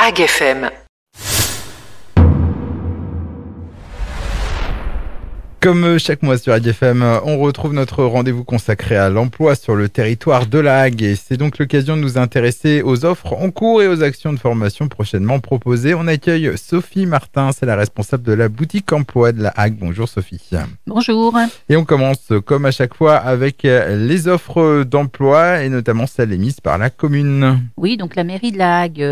Hague FM. Comme chaque mois sur Hague FM, on retrouve notre rendez-vous consacré à l'emploi sur le territoire de la Hague. Et c'est donc l'occasion de nous intéresser aux offres en cours et aux actions de formation prochainement proposées. On accueille Sophie Martin, c'est la responsable de la boutique emploi de la Hague. Bonjour Sophie. Bonjour. Et on commence comme à chaque fois avec les offres d'emploi et notamment celles émises par la commune. Oui, donc la mairie de la Hague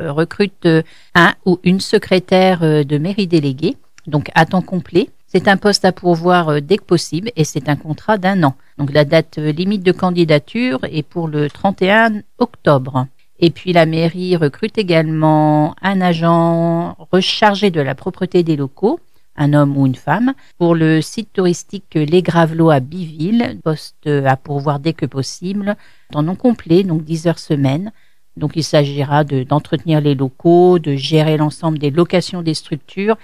recrute un ou une secrétaire de mairie déléguée, donc à temps complet. C'est un poste à pourvoir dès que possible et c'est un contrat d'1 an. Donc la date limite de candidature est pour le 31 octobre. Et puis la mairie recrute également un agent rechargé de la propreté des locaux, un homme ou une femme, pour le site touristique Les Gravelots à Biville, poste à pourvoir dès que possible, en non complet, donc 10 heures semaine. Donc il s'agira d'entretenir les locaux, de gérer l'ensemble des locations des structures,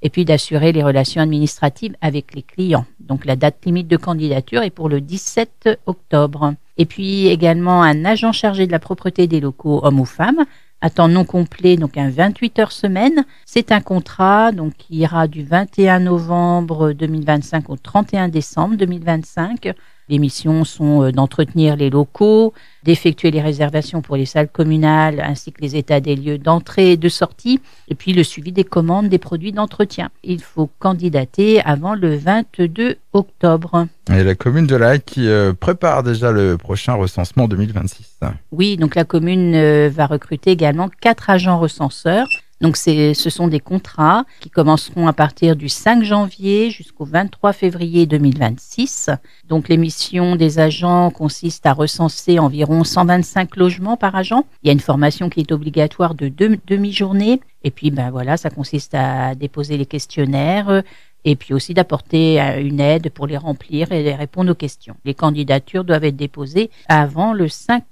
et puis d'assurer les relations administratives avec les clients. Donc la date limite de candidature est pour le 17 octobre. Et puis également un agent chargé de la propreté des locaux, homme ou femme, à temps non complet, donc un 28 heures semaine. C'est un contrat donc qui ira du 21 novembre 2025 au 31 décembre 2025. Les missions sont d'entretenir les locaux, d'effectuer les réservations pour les salles communales, ainsi que les états des lieux d'entrée et de sortie, et puis le suivi des commandes des produits d'entretien. Il faut candidater avant le 22 octobre. Et la commune de la Hague qui prépare déjà le prochain recensement 2026. Oui, donc la commune va recruter également 4 agents recenseurs. Donc ce sont des contrats qui commenceront à partir du 5 janvier jusqu'au 23 février 2026. Donc les missions des agents consistent à recenser environ 125 logements par agent. Il y a une formation qui est obligatoire de 2 demi-journées. Et puis ça consiste à déposer les questionnaires et puis aussi d'apporter une aide pour les remplir et répondre aux questions. Les candidatures doivent être déposées avant le 5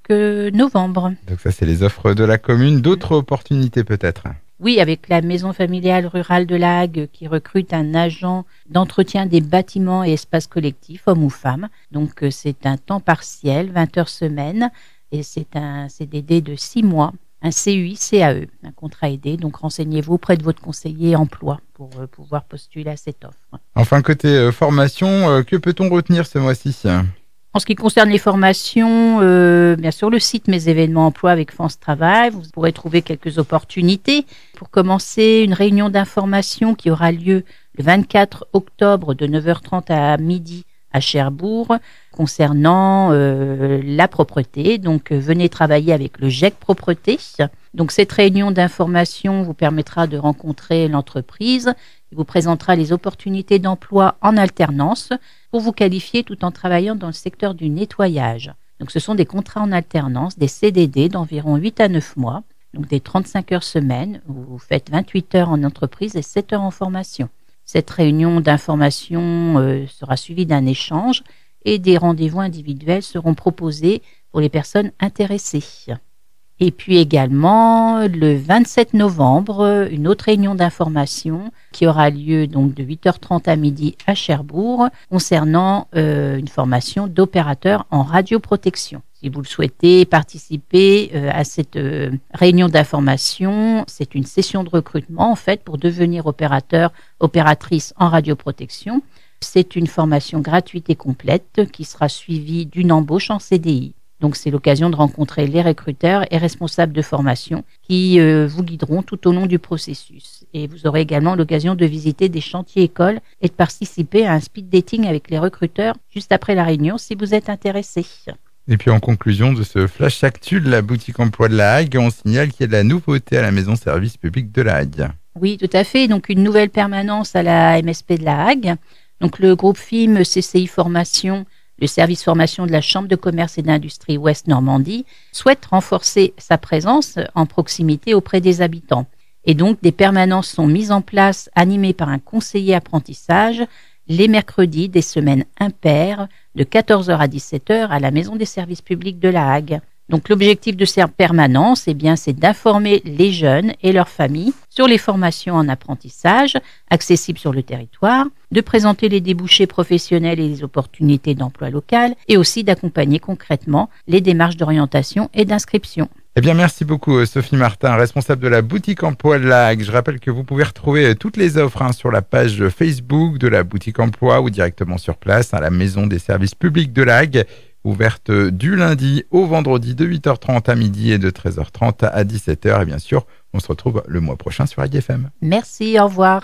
novembre. Donc ça, c'est les offres de la commune. D'autres opportunités peut-être ? Oui, avec la maison familiale rurale de la Hague qui recrute un agent d'entretien des bâtiments et espaces collectifs, homme ou femme. Donc c'est un temps partiel, 20 heures semaine, et c'est un CDD de 6 mois, un CUI-CAE, un contrat aidé. Donc renseignez-vous auprès de votre conseiller emploi pour pouvoir postuler à cette offre. Enfin, côté formation, que peut-on retenir ce mois-ci ? En ce qui concerne les formations, bien sûr, le site Mes événements emploi avec France Travail, vous pourrez trouver quelques opportunités. Pour commencer, une réunion d'information qui aura lieu le 24 octobre de 9h30 à midi à Cherbourg concernant la propreté. Donc, venez travailler avec le GEC Propreté. Donc, cette réunion d'information vous permettra de rencontrer l'entreprise. Il vous présentera les opportunités d'emploi en alternance pour vous qualifier tout en travaillant dans le secteur du nettoyage. Donc, ce sont des contrats en alternance, des CDD d'environ 8 à 9 mois, donc des 35 heures semaine, où vous faites 28 heures en entreprise et 7 heures en formation. Cette réunion d'information sera suivie d'un échange et des rendez-vous individuels seront proposés pour les personnes intéressées. Et puis également, le 27 novembre, une autre réunion d'information qui aura lieu donc de 8h30 à midi à Cherbourg concernant une formation d'opérateur en radioprotection. Si vous le souhaitez participer à cette réunion d'information, c'est une session de recrutement en fait pour devenir opératrice en radioprotection. C'est une formation gratuite et complète qui sera suivie d'une embauche en CDI. Donc, c'est l'occasion de rencontrer les recruteurs et responsables de formation qui vous guideront tout au long du processus. Et vous aurez également l'occasion de visiter des chantiers écoles et de participer à un speed dating avec les recruteurs juste après la réunion si vous êtes intéressé. Et puis en conclusion de ce flash actu de la boutique emploi de la Hague, on signale qu'il y a de la nouveauté à la maison service public de la Hague. Oui, tout à fait. Donc, une nouvelle permanence à la MSP de la Hague. Donc, le groupe FIM CCI Formation, le service formation de la Chambre de commerce et d'industrie Ouest Normandie, souhaite renforcer sa présence en proximité auprès des habitants. Et donc, des permanences sont mises en place, animées par un conseiller apprentissage, les mercredis des semaines impaires, de 14h à 17h à la Maison des services publics de la Hague. Donc l'objectif de cette permanence, c'est d'informer les jeunes et leurs familles sur les formations en apprentissage accessibles sur le territoire, de présenter les débouchés professionnels et les opportunités d'emploi local et aussi d'accompagner concrètement les démarches d'orientation et d'inscription. Eh bien, merci beaucoup Sophie Martin, responsable de la boutique Emploi Lag. Je rappelle que vous pouvez retrouver toutes les offres sur la page Facebook de la boutique Emploi ou directement sur place à la maison des services publics de Lag, ouverte du lundi au vendredi de 8h30 à midi et de 13h30 à 17h. Et bien sûr, on se retrouve le mois prochain sur AGFM. Merci, au revoir.